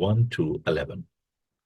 1 to 11,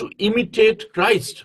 to imitate Christ.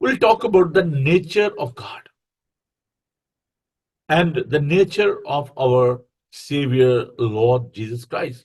We'll talk about the nature of God and the nature of our Savior Lord Jesus Christ.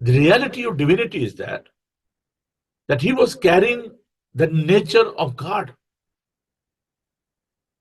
The reality of divinity is that he was carrying the nature of God.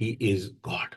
he is God.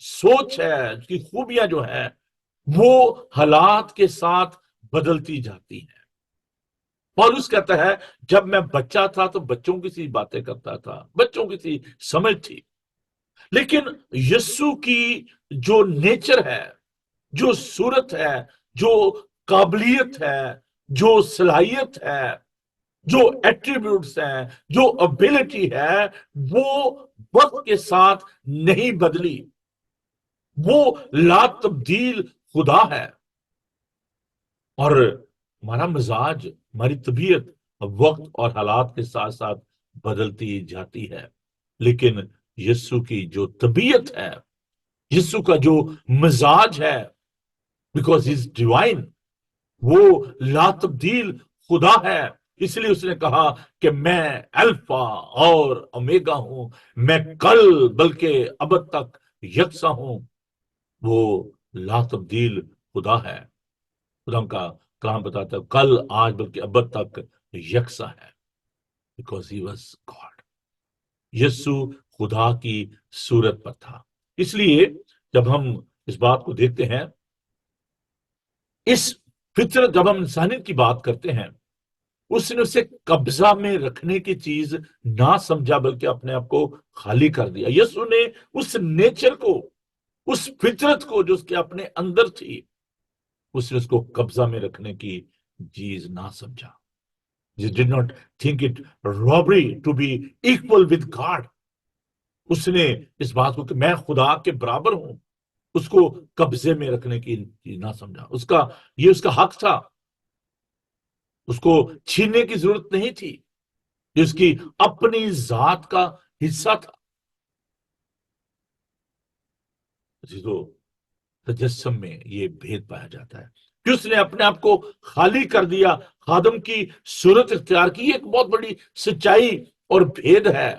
سوچ ہے، اس کی خوبیاں جو ہیں وہ حالات کے ساتھ بدلتی جاتی ہیں۔ پولس کہتا ہے جب میں بچہ تھا تو بچوں کی سی باتیں کرتا تھا، بچوں کی سی سمجھ تھی، لیکن یسوع کی جو نیچر ہے، جو صورت ہے، جو قابلیت ہے، جو صلاحیت ہے، جو ایٹریبیوٹس ہیں، جو ابیلٹی ہے، وہ وقت کے ساتھ نہیں بدلی۔ وہ لا تبدیل خدا ہے، اور ہمارا مزاج، ہماری طبیعت وقت اور حالات کے ساتھ ساتھ بدلتی جاتی ہے، لیکن یسوع کی جو طبیعت ہے، یسوع کا جو مزاج ہے، بیکاز از ڈیوائن، وہ لا تبدیل خدا ہے۔ اس لیے اس نے کہا کہ میں الفا اور اومیگا ہوں، میں کل بلکہ ابد تک یکساں ہوں۔ وہ لا تبدیل خدا ہے۔ خدا کا کلام بتاتا ہے کل، آج، بلکہ ابد تک یکساں ہے، بیکاز ہی واز گاڈ۔ یسوع خدا کی صورت پر تھا۔ اس لیے جب ہم اس بات کو دیکھتے ہیں، اس فطرت، جب ہم انسانیت کی بات کرتے ہیں، اس نے اسے قبضہ میں رکھنے کی چیز نہ سمجھا، بلکہ اپنے آپ کو خالی کر دیا۔ یسوع نے اس نیچر کو، اس فطرت کو جو اس کے اپنے اندر تھی، اس نے اس کو قبضہ میں رکھنے کی چیز نہ سمجھا۔ He did not think it robbery to be equal with God۔ اس نے اس بات کو کہ میں خدا کے برابر ہوں، اس کو قبضے میں رکھنے کی چیز نہ سمجھا۔ یہ اس کا حق تھا، اس کو چھیننے کی ضرورت نہیں تھی، یہ اس کی اپنی ذات کا حصہ تھا۔ عزیزو، تجسم میں یہ بھید پایا جاتا ہے کہ اس نے اپنے آپ کو خالی کر دیا، خادم کی صورت اختیار کی۔ ایک بہت بڑی سچائی اور بھید ہے۔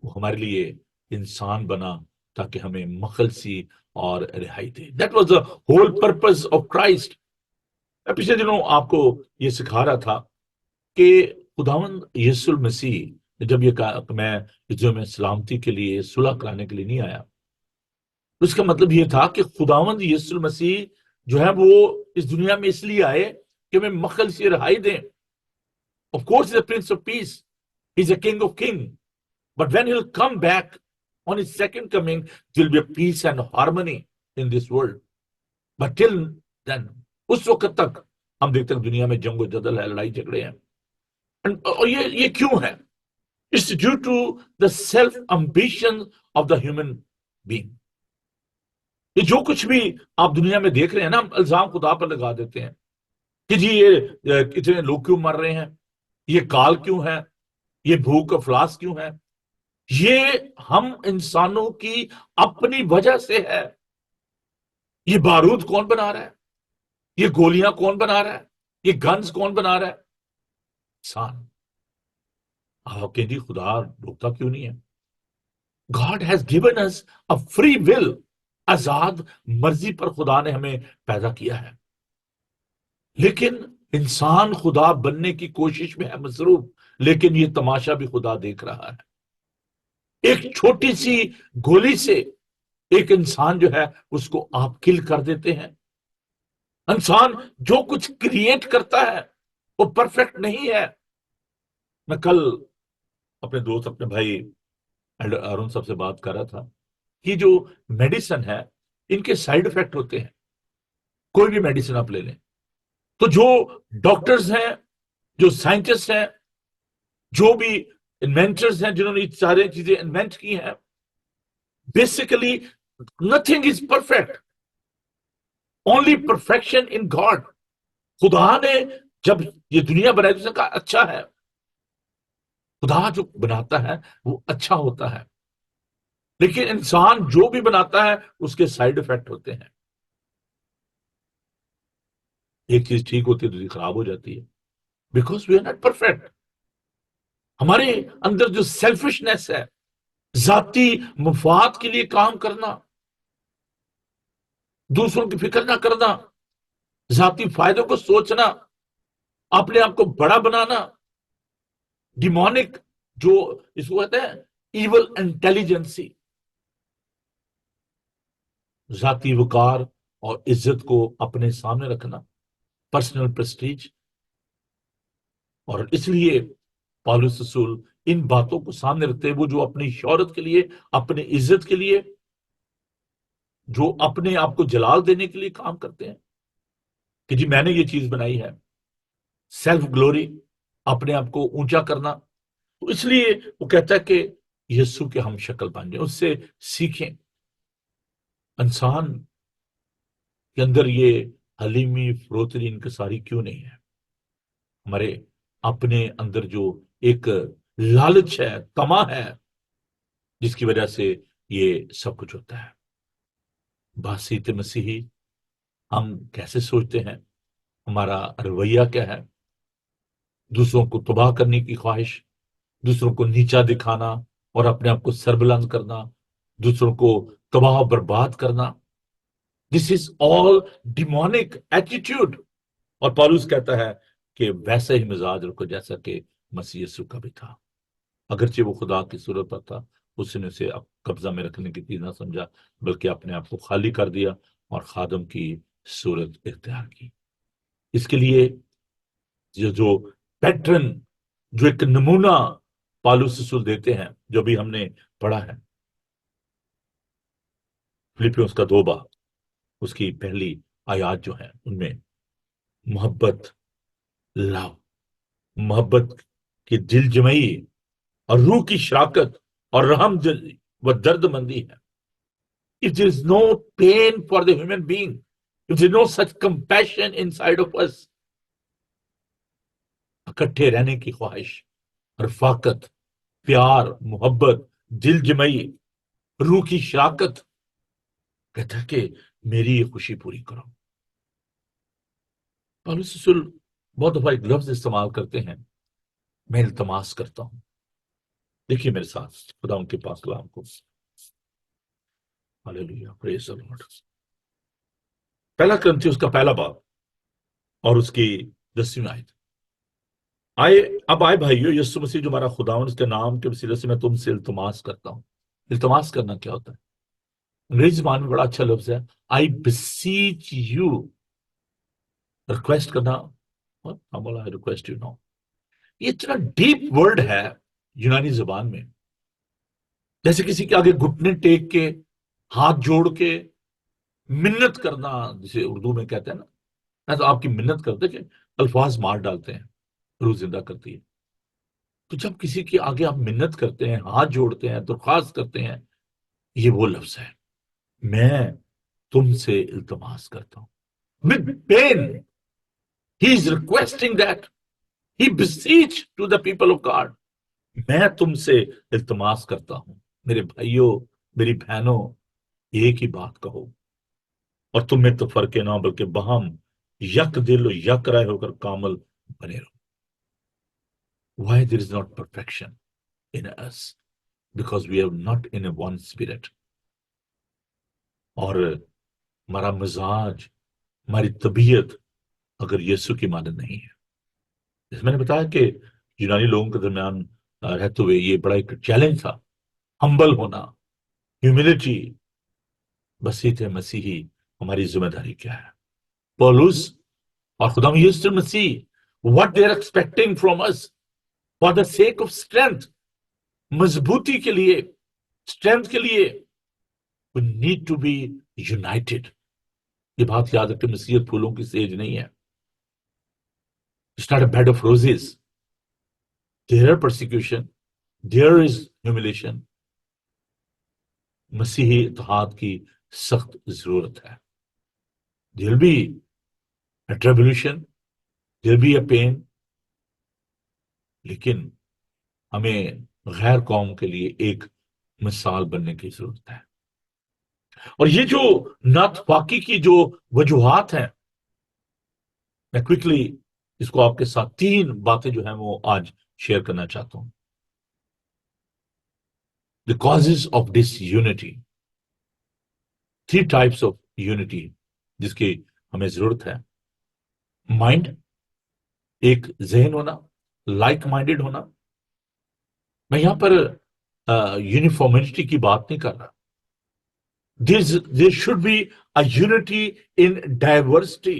وہ ہمارے لیے انسان بنا تاکہ ہمیں مخلصی اور رہائی دے۔ That was the whole purpose of Christ. میں پچھلے دنوں آپ کو یہ سکھا رہا تھا کہ خداوند یسوع المسیح نے جب یہ کہا کہ میں جو میں سلامتی کے لیے، صلح کرانے کے لیے نہیں آیا، اس کا مطلب یہ تھا کہ خداوند یسوع المسیح جو ہے وہ اس دنیا میں اس لیے آئے کہ ہمیں مخلصی رہائی دیں۔ Of course he's a prince of peace, he's a king of king, but when he'll come back on his second coming, there will be a peace and harmony in this world. But till then، اس وقت تک ہم دیکھتے ہیں دنیا میں جنگ و جدل ہے، لڑائی جھگڑے ہیں۔ اور یہ کیوں ہے؟ It's due to the self ambition of the human being۔ یہ جو کچھ بھی آپ دنیا میں دیکھ رہے ہیں نا، ہم الزام خدا پر لگا دیتے ہیں کہ جی یہ اتنے لوگ کیوں مر رہے ہیں، یہ کال کیوں ہے، یہ بھوک افلاس کیوں ہے۔ یہ ہم انسانوں کی اپنی وجہ سے ہے۔ یہ بارود کون بنا رہا ہے، یہ گولیاں کون بنا رہا ہے، یہ گنز کون بنا رہا ہے؟ انسان۔ آپ کہیں جی خدا روکتا کیوں نہیں ہے؟ God has given us a free will۔ آزاد مرضی پر خدا نے ہمیں پیدا کیا ہے، لیکن انسان خدا بننے کی کوشش میں ہے مصروف۔ لیکن یہ تماشا بھی خدا دیکھ رہا ہے۔ ایک چھوٹی سی گولی سے ایک انسان جو ہے اس کو آپ کل کر دیتے ہیں۔ انسان جو کچھ کریٹ کرتا ہے وہ پرفیکٹ نہیں ہے۔ میں کل اپنے دوست، اپنے بھائی ارون صاحب سے بات کر رہا تھا کہ جو میڈیسن ہے ان کے سائیڈ افیکٹ ہوتے ہیں۔ کوئی بھی میڈیسن آپ لے لیں تو جو ڈاکٹرز ہیں، جو سائنٹسٹ ہیں، جو بھی انوینٹرز ہیں جنہوں نے یہ سارے چیزیں انوینٹ کی ہیں، basically nothing is perfect, only perfection in God. خدا نے جب یہ دنیا بنائی تو اس نے کہا اچھا ہے۔ خدا جو بناتا ہے وہ اچھا ہوتا ہے، لیکن انسان جو بھی بناتا ہے اس کے سائیڈ افیکٹ ہوتے ہیں۔ ایک چیز ٹھیک ہوتی ہے دوسری خراب ہو جاتی ہے، because we are not perfect. ہمارے اندر جو سیلفشنس ہے، ذاتی مفاد کے لیے کام کرنا، دوسروں کی فکر نہ کرنا، ذاتی فائدوں کو سوچنا، اپنے آپ کو بڑا بنانا، ڈیمونک جو اس کو کہتے ہیں ایول انٹیلیجنسی، ذاتی وقار اور عزت کو اپنے سامنے رکھنا، پرسنل پریسٹیج. اور اس لیے پالوس رسول ان باتوں کو سامنے رکھتے ہیں، وہ جو اپنی شہرت کے لیے، اپنی عزت کے لیے، جو اپنے آپ کو جلال دینے کے لیے کام کرتے ہیں کہ جی میں نے یہ چیز بنائی ہے، سیلف گلوری، اپنے آپ کو اونچا کرنا. تو اس لیے وہ کہتا ہے کہ یسوع کے ہم شکل بن جائیں، اس سے سیکھیں. انسان کے اندر یہ حلیمی، فروتنی، انکساری کیوں نہیں ہے؟ ہمارے اپنے اندر جو ایک لالچ ہے، طمع ہے، جس کی وجہ سے یہ سب کچھ ہوتا ہے. باسیت مسیحی ہم کیسے سوچتے ہیں؟ ہمارا رویہ کیا ہے؟ دوسروں کو تباہ کرنے کی خواہش، دوسروں کو نیچا دکھانا اور اپنے آپ کو سربلند کرنا، دوسروں کو تباہ و برباد کرنا. دس از آل ڈیمونک ایٹیٹیوڈ. اور پالوس کہتا ہے کہ ویسے ہی مزاج رکھو جیسا کہ مسیح یسوع کا بھی تھا. اگرچہ وہ خدا کی صورت پر تھا، اس نے اسے قبضہ میں رکھنے کی چیز نہ سمجھا، بلکہ اپنے آپ کو خالی کر دیا اور خادم کی صورت اختیار کی. اس کے لیے یہ جو پیٹرن، جو ایک نمونہ پالوس رسول دیتے ہیں، جو بھی ہم نے پڑھا ہے فلپیوس کا 2 باب، اس کی پہلی آیات جو ہیں ان میں محبت، لو، محبت کی دل جمعی اور روح کی شراکت اور رحم دل و درد مندی ہے. If there is no pain for the human being, if there is no such compassion inside of us, اکٹھے رہنے کی خواہش، رفاقت، پیار، محبت، دل جمعی، روح کی شراکت، کہتا ہے کہ میری یہ خوشی پوری کرو. پالوس رسول بہت دفعہ ایک لفظ استعمال کرتے ہیں، میں التماس کرتا ہوں. دیکھیے میرے ساتھ خدا ان کے پاس کلام کو. ہاللیلویہ، پریز دی لارڈ. پہلا کرنتھیوس کا 1 باب اور اس کی 10ویں آیت. اب آئے بھائیو، یسوع مسیح جو ہمارا خداوند، اس کے نام کے وسیلے سے میں تم سے التماس کرتا ہوں. التماس کرنا کیا ہوتا ہے؟ انگریزی زبان میں بڑا اچھا لفظ ہے، آئی beseech you. ریکویسٹ کرنا، ریکویسٹ یو نو، یہ اتنا ڈیپ ورڈ ہے یونانی زبان میں. جیسے کسی کے آگے گھٹنے ٹیک کے، ہاتھ جوڑ کے منت کرنا، جسے اردو میں کہتے ہیں نا. میں تو آپ کی منت کرتے کہ الفاظ مار ڈالتے ہیں، روح زندہ کرتی ہے. تو جب کسی کے آگے آپ منت کرتے ہیں، ہاتھ جوڑتے ہیں، درخواست کرتے ہیں، یہ وہ لفظ ہے، میں تم سے التماس کرتا ہوں. with pain he is requesting that, he beseech to the people of God. میں تم سے التماس کرتا ہوں میرے بھائیوں، میری بہنوں، ایک ہی بات کہو اور تم میں تفرقے نہ ہو، بلکہ باہم یک دل و یک رائے ہو کر کامل بنے رہو. Why there is not perfection in us? Because we are not in a one spirit. اور ہمارا مزاج، ہماری طبیعت اگر یسوع کی مانند نہیں ہے. جیسے میں نے بتایا کہ یونانی لوگوں کے درمیان رہتے ہوئے یہ بڑا ایک چیلنج تھا، ہمبل ہونا، ہیوملٹی. بسیط مسیحی ہماری ذمہ داری کیا ہے؟ پولس اور خدا یسوع مسیح what they are expecting from us for the sake of strength، مضبوطی کے لیے، strength کے لیے we need to be united. یہ بات یاد رکھیں، مسیحیت پھولوں کی سیج نہیں ہے. It's not a bed of roses. There are persecution, there is humiliation. مسیحی اتحاد کی سخت ضرورت ہے. There will be a tribulation, there will be a pain. لیکن ہمیں غیر قوم کے لیے ایک مثال بننے کی ضرورت ہے. اور یہ جو ناتفاقی کی جو وجوہات ہیں، میں کوئکلی اس کو آپ کے ساتھ 3 باتیں جو ہیں وہ آج شیئر کرنا چاہتا ہوں. The causes of disunity. 3 types of unity جس کی ہمیں ضرورت ہے. مائنڈ، ایک ذہن ہونا، لائک مائنڈڈ ہونا. میں یہاں پر یونیفارمٹی کی بات نہیں کر رہا. There should be a unity in diversity.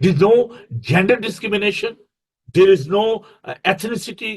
There is no gender discrimination. There is no ethnicity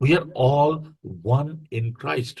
We are all one in Christ.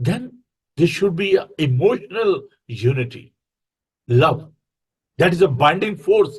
then there should be a emotional unity, love. That is a binding force.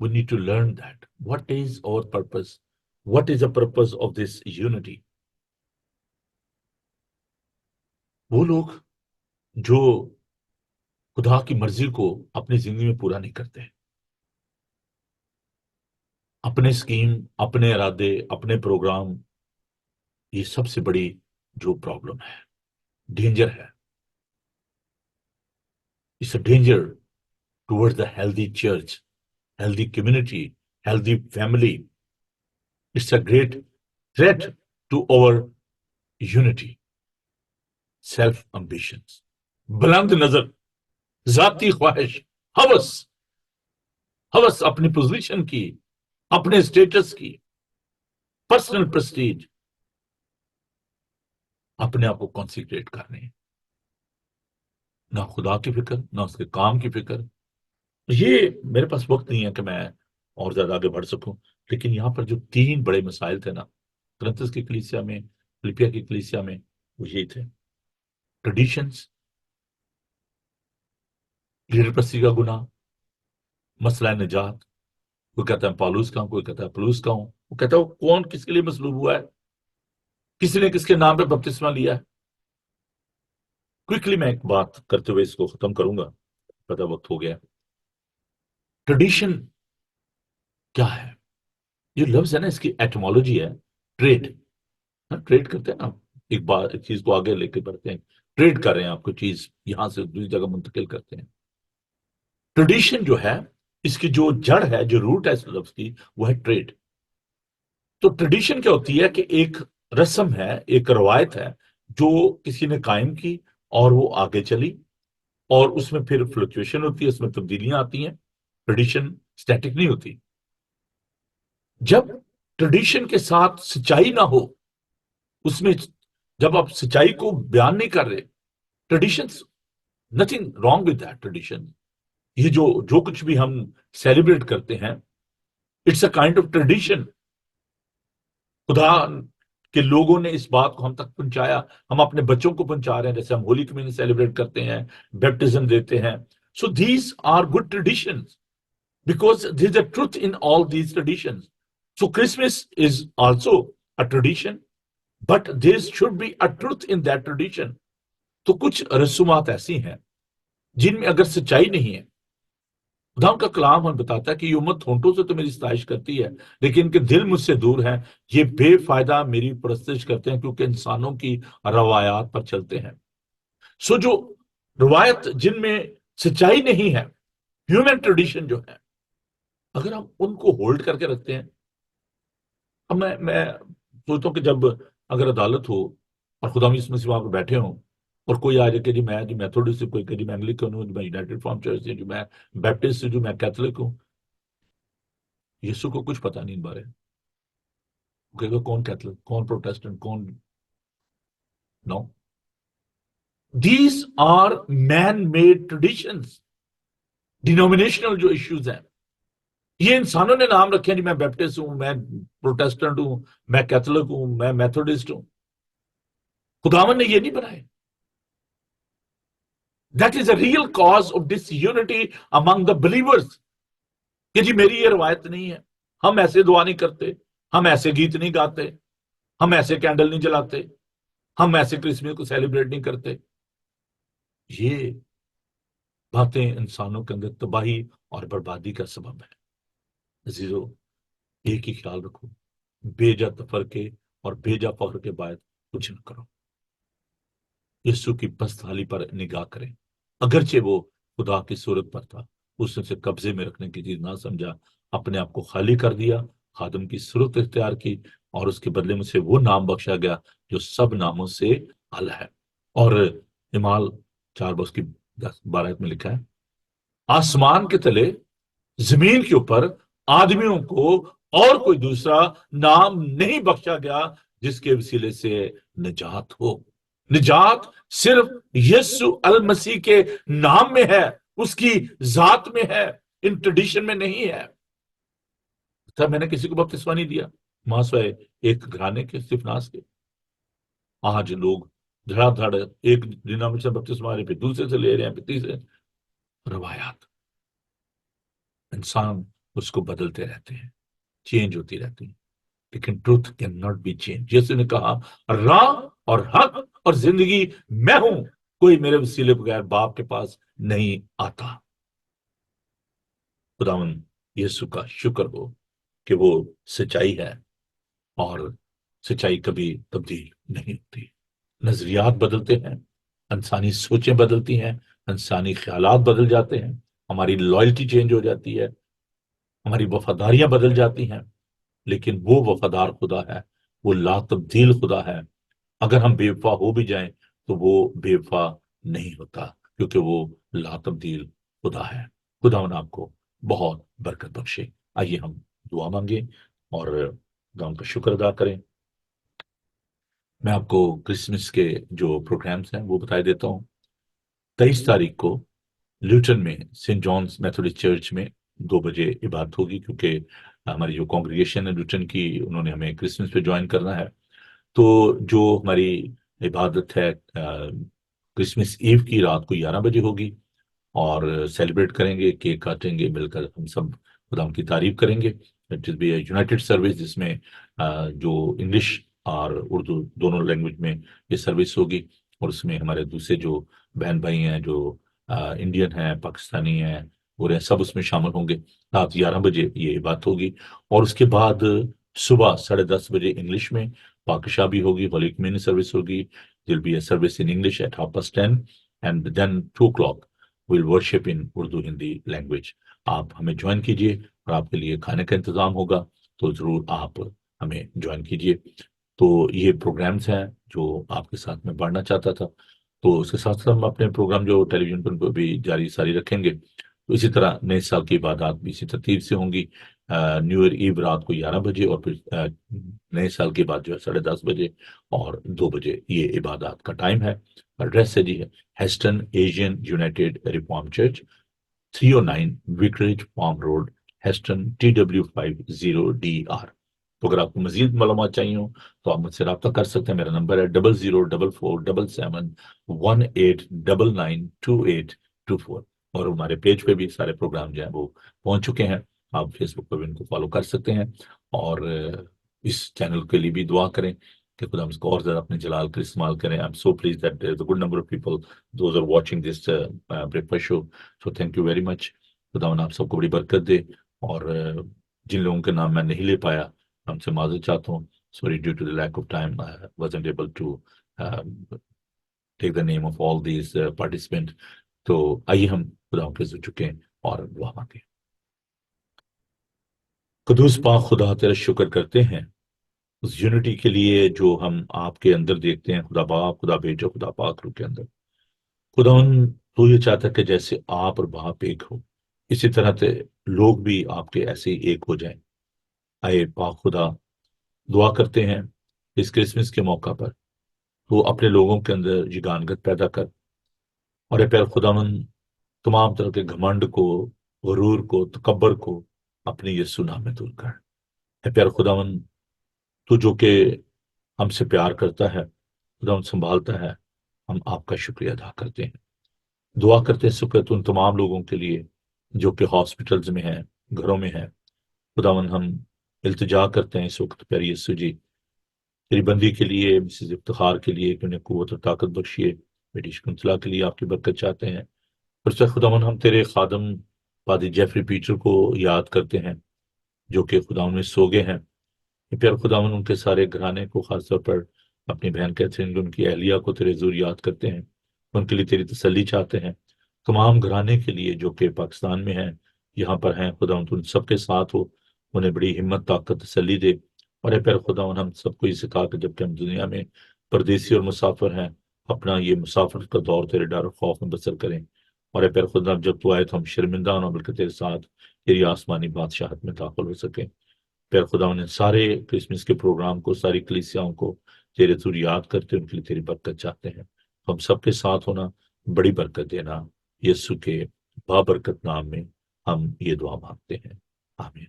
we need to learn that what is our purpose, what is the purpose of this unity. وہ لوگ جو خدا کی مرضی کو اپنی زندگی میں پورا نہیں کرتے، اپنے سکیم، اپنے ارادے، اپنے پروگرام، یہ سب سے بڑی جو پرابلم ہے، ڈینجر ہے. It's a danger toward the healthy church, healthy community, healthy family. It's a great threat to our unity. Self ambitions، بلند نظر، ذاتی خواہش، ہوس، ہوس اپنی پوزیشن کی، اپنے اسٹیٹس کی، پرسنل پرسٹیج، اپنے آپ کو کانسیکریٹ کرنے، نہ خدا کی فکر، نہ اس کے کام کی فکر. یہ میرے پاس وقت نہیں ہے کہ میں اور زیادہ آگے بڑھ سکوں، لیکن یہاں پر جو 3 بڑے مسائل تھے نا کرنتھس کی کلیسیا میں، فلپیا کی کلیسیا میں، وہ یہی تھے: ٹریڈیشنز، لیڈر پرستی کا گناہ، مسئلہ نجات. کوئی کہتا ہے پالوس کا ہوں، کوئی کہتا ہے پلوس کا ہوں، وہ کہتا ہے وہ کون کس کے لیے مصلوب ہوا ہے، کسی نے کس کے نام پہ بپتسمہ لیا ہے. کوئکلی میں ایک بات کرتے ہوئے اس کو ختم کروں گا، پتہ وقت ہو گیا. ٹریڈیشن کیا ہے؟ یہ لفظ ہے نا، اس کی ایٹمالوجی ہے ٹریڈ. ٹریڈ کرتے ہیں نا، ایک بار ایک چیز کو آگے لے کے بڑھتے ہیں، ٹریڈ کر رہے ہیں، آپ کو چیز یہاں سے دوسری جگہ منتقل کرتے ہیں. ٹریڈیشن جو ہے، اس کی جو جڑ ہے، جو روٹ ہے اس لفظ کی، وہ ہے ٹریڈ. تو ٹریڈیشن کیا ہوتی ہے کہ ایک رسم ہے، ایک روایت ہے جو کسی نے قائم کی اور وہ آگے چلی، اور اس میں پھر فلکچویشن ہوتی ہے، اس میں تبدیلیاں آتی ہیں. ٹریڈیشن اسٹیٹک نہیں ہوتی. جب ٹریڈیشن کے ساتھ سچائی نہ ہو، اس میں جب آپ سچائی کو بیان نہیں کر رہے، tradition, nothing wrong with that tradition. یہ جو کچھ بھی ہم سیلیبریٹ کرتے ہیں، it's a kind of tradition. خدا کے لوگوں نے اس بات کو ہم تک پہنچایا، ہم اپنے بچوں کو پہنچا رہے ہیں، جیسے ہم ہولی کمیونٹی سیلیبریٹ کرتے ہیں، بیپٹزم دیتے ہیں. So these are good traditions because there is a truth in all these traditions. So Christmas is also a tradition, but there should be a truth in that tradition. تو کچھ رسومات ایسی ہیں جن میں اگر سچائی نہیں ہے، خدا کا کلام ہم بتاتا ہے کہ یہ امت ہونٹوں سے تو میری ستائش کرتی ہے، لیکن ان کے دل مجھ سے دور ہیں، یہ بے فائدہ میری پرستش کرتے ہیں، کیونکہ انسانوں کی روایات پر چلتے ہیں. سو جو روایت جن میں سچائی نہیں ہے، ہیومن ٹریڈیشن جو ہے، اگر ہم ان کو ہولڈ کر کے رکھتے ہیں. اب میں سوچتا ہوں کہ جب اگر عدالت ہو اور خدا اس مسیح وہاں پہ بیٹھے ہوں، اور کوئی آ جائے کہ جی میں میتھوڈسٹ ہوں، کوئی کہ جی میں انگلکن ہوں، جو میں یونائٹڈ فرام چرچ سے، جو میں بیپٹسٹ ہوں، جو میں کیتھولک ہوں. یسوع کو کچھ پتا نہیں ان بارے. وہ کہے گا کون کیتھولک، کون پروٹیسٹنٹ، کون. No, these are man made traditions. Denominational جو ایشوز ہیں، یہ انسانوں نے نام رکھے ہیں، جی میں بیپٹسٹ ہوں، میں پروٹیسٹنٹ ہوں، میں کیتھولک ہوں، میں میتھوڈسٹ ہوں. خداوند نے یہ نہیں بنائے. That is a real cause of disunity among the believers. کہ جی میری یہ روایت نہیں ہے، ہم ایسے دعا نہیں کرتے، ہم ایسے گیت نہیں گاتے، ہم ایسے کینڈل نہیں جلاتے، ہم ایسے کرسمس کو سیلیبریٹ نہیں کرتے. یہ باتیں انسانوں کے اندر تباہی اور بربادی کا سبب ہے. عزیزو، ایک ہی خیال رکھو، بے جا تفرقے اور بے جا فخر کے بعد کچھ نہ کرو. یسوع کی پست حالی پر نگاہ کریں. اگرچہ وہ خدا کی صورت پر تھا، اس نے اسے قبضے میں رکھنے کی چیز نہ سمجھا، اپنے آپ کو خالی کر دیا، خادم کی صورت اختیار کی، اور اس کے بدلے میں سے وہ نام بخشا گیا جو سب ناموں سے اعلیٰ ہے. اور امال 4 کی 12 میں لکھا ہے: آسمان کے تلے، زمین کے اوپر آدمیوں کو اور کوئی دوسرا نام نہیں بخشا گیا جس کے وسیلے سے نجات ہو. نجات صرف یسوع المسیح کے نام میں ہے، اس کی ذات میں ہے، ان ٹریڈیشن میں نہیں ہے. میں نے کسی کو بپتسمہ نہیں دیا ماں سوائے ایک گھرانے کے استفناس کے. آج لوگ دھڑا دھڑ ایک ڈینامینیشن بپتسمہ رہے، پھر دوسرے سے لے رہے ہیں، پھر تیسرے. روایات، انسان اس کو بدلتے رہتے ہیں، چینج ہوتی رہتی ہیں، لیکن truth can not be change. یسوع نے کہا راہ اور حق اور زندگی میں ہوں، کوئی میرے وسیلے بغیر باپ کے پاس نہیں آتا۔ خداوند یسوع کا شکر ہو کہ وہ سچائی ہے، اور سچائی کبھی تبدیل نہیں ہوتی۔ نظریات بدلتے ہیں، انسانی سوچیں بدلتی ہیں، انسانی خیالات بدل جاتے ہیں، ہماری لائلٹی چینج ہو جاتی ہے، ہماری وفاداریاں بدل جاتی ہیں، لیکن وہ وفادار خدا ہے، وہ لا تبدیل خدا ہے۔ اگر ہم بے وفا ہو بھی جائیں تو وہ بے وفا نہیں ہوتا، کیونکہ وہ لا تبدیل خدا ہے۔ خدا ان آپ کو بہت برکت بخشے۔ آئیے ہم دعا مانگیں اور خدا ان کا شکر ادا کریں۔ میں آپ کو کرسمس کے جو پروگرامز ہیں وہ بتا دیتا ہوں۔ 23 تاریخ کو لیوٹن میں سینٹ جانس میتھوڈسٹ چرچ میں 2 بجے عبادت ہوگی، کیونکہ ہماری جو کانگریگیشن ہے لیوٹن کی، انہوں نے ہمیں کرسمس پہ جوائن کرنا ہے۔ تو جو ہماری عبادت ہے کرسمس ایو کی رات کو 11 بجے ہوگی، اور سیلیبریٹ کریں گے، کیک کاٹیں گے، مل کر ہم سب خدا کی تعریف کریں گے۔ It is be a united service, جس میں جو انگلش اور اردو دونوں لینگویج میں یہ سروس ہوگی، اور اس میں ہمارے دوسرے جو بہن بھائی ہیں، جو انڈین ہیں، پاکستانی ہیں، پورے سب اس میں شامل ہوں گے۔ رات 11 بجے یہ بات ہوگی، اور اس کے بعد صبح 10:30 بجے انگلش میں پاکشاہ بھی ہوگی، ہولی کمیونی سروس ہوگی۔ Will be a service in English at 10:30 and then 2 o'clock will worship in Urdu Hindi language. آپ ہمیں جوائن کیجئے، اور آپ کے لیے کھانے کا انتظام ہوگا، تو ضرور آپ ہمیں جوائن کیجئے۔ تو یہ پروگرامز ہیں جو آپ کے ساتھ میں بڑھنا چاہتا تھا۔ تو اس کے ساتھ ساتھ ہم اپنے پروگرام جو ٹیلی ویژن پر بھی جاری ساری رکھیں گے۔ تو اسی طرح نئے سال کی عبادات بھی اسی ترتیب سے ہوں گی۔ نیو ایئر ایو رات کو 11 بجے، اور پھر نئے سال کے بعد جو ہے 10:30 بجے اور 2 بجے یہ عبادات کا ٹائم ہے۔ ایڈریس ہے جی Heston Asian United Reform Church, 309 Vicarage Farm Road, Heston TW50DR۔ تو اگر آپ کو مزید معلومات چاہیے ہوں تو آپ مجھ سے رابطہ کر سکتے ہیں۔ میرا نمبر ہے 00447718992824، اور ہمارے پیج پہ بھی سارے پروگرام جو ہیں وہ پہنچ چکے ہیں۔ آپ فیس بک پہ بھی ان کو فالو کر سکتے ہیں، اور اس چینل کے لیے بھی دعا کریں کہ خدا ہم اس کو اور زیادہ اپنے جلال کے استعمال کریں۔ I'm so pleased that there's a good number of people those are watching this breakfast show, so thank you very much۔ خداوند آپ سب کو بڑی برکت دے، اور جن لوگوں کے نام میں نہیں لے پایا، ہم سے معذرت چاہتا ہوں۔ Sorry, due to the lack of time I wasn't able to take the name of all these participants۔ تو آئیے ہم خدا کے جھکیں اور دعا مانگیں۔ قدوس پاک خدا تیرا شکر کرتے ہیں اس یونٹی کے لیے جو ہم آپ کے اندر دیکھتے ہیں، خدا باپ، خدا بیٹا، خدا پاک روح کے اندر۔ خدا تو یہ چاہتا ہے کہ جیسے آپ اور باپ ایک ہو، اسی طرح سے لوگ بھی آپ کے ایسے ہی ایک ہو جائیں۔ اے پاک خدا، دعا کرتے ہیں اس کرسمس کے موقع پر تو اپنے لوگوں کے اندر یگانگت پیدا کر، اور اے پیر خداون تمام طرح کے گھمنڈ کو، غرور کو، تکبر کو اپنے یسوع نام میں دور کر۔ اے پیر خداون تو جو کہ ہم سے پیار کرتا ہے، خداون سنبھالتا ہے، ہم آپ کا شکریہ ادا کرتے ہیں۔ دعا کرتے ہیں سپرت ان تمام لوگوں کے لیے جو کہ ہاسپٹلز میں ہیں، گھروں میں ہیں۔ خداون ہم التجا کرتے ہیں اس وقت پیارے یسوع جی، تیری بندی کے لیے، مسز افتخار کے لیے کہ انہیں قوت اور طاقت بخشیے، بیٹی شکنتلا کے لیے آپ کی برکت چاہتے ہیں۔ اور سے خداون ہم تیرے خادم پادری جیفری پیٹر کو یاد کرتے ہیں جو کہ خداون میں سو گئے ہیں۔ پیار خداون ان کے سارے گھرانے کو، خاص طور پر اپنی بہن کیتھرین، ان کی اہلیہ کو تیرے حضور یاد کرتے ہیں، ان کے لیے تیری تسلی چاہتے ہیں۔ تمام گھرانے کے لیے جو کہ پاکستان میں ہیں، یہاں پر ہیں، خداون تو ان سب کے ساتھ ہو، انہیں بڑی ہمت، طاقت، تسلی دے۔ اور اے پیر خداون ہم سب کو یہ سکھا کہ جب کہ ہم دنیا میں پردیسی اور مسافر ہیں، اپنا یہ مسافر کا دور تیرے ڈر و خوف میں بسر کریں۔ اور اے پیر خدا جب تو آئے تو ہم شرمندہ نہ بلکہ تیرے ساتھ تیری آسمانی بادشاہت میں داخل ہو سکیں۔ پیر خدا نے سارے کرسمس کے پروگرام کو، ساری کلیسیاؤں کو تیرے ذریعے یاد کرتے، ان کے لیے تیری برکت چاہتے ہیں۔ ہم سب کے ساتھ ہونا، بڑی برکت دینا، یسوع کے بابرکت نام میں ہم یہ دعا مانگتے ہیں، آمین۔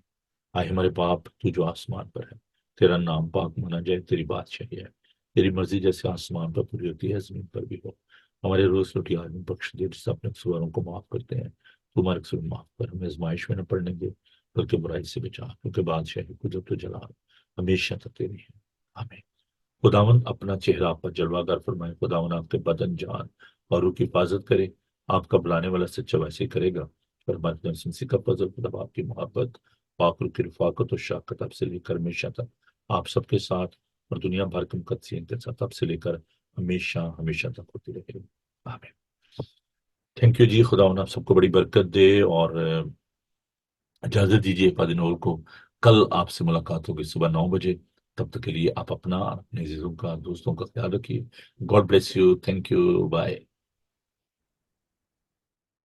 آئے ہمارے باپ تو جو آسمان پر ہے، تیرا نام پاک مانا جائے، تیری بادشاہی ہے، تیری مرضی جیسے آسمان پر پوری ہوتی ہے زمین پر بھی ہو۔ ہمارے روز روٹی آج ہمیں بخش دے، جس سے اپنے قصوروں کو معاف کرتے ہیں، تمہارے قصور معاف کر، ہمیں آزمائش میں نہ پڑنے دے بلکہ برائی سے بچا، کیونکہ بادشاہی قدرت و جلال ہمیشہ تک تیری ہے، آمین۔ خداوند اپنا چہرہ آپ پر جلوہ گر فرمائے، خداوند آپ کے بدن جان اور روح کی حفاظت کرے، آپ کا بلانے والا سچا ویسے کرے گا، فرماتے ہیں کا فضل، خدا آپ کی محبت، پاک روح کی رفاقت اور شاکت آپ سے لے کر ہمیشہ تک آپ سب کے ساتھ اور دنیا بھر کے مقدسین کے ساتھ آپ سے لے کر ہمیشہ ہمیشہ تک ہوتی رہے گی، آمین۔ تھینک یو جی، خداوند آپ سب کو بڑی برکت دے، اور اجازت دیجیے فادر نور کو، کل آپ سے ملاقات ہوگی صبح 9 بجے، تب تک کے لیے آپ اپنا، اپنے عزیزوں کا، دوستوں کا خیال رکھیے۔ God bless you, thank you, bye.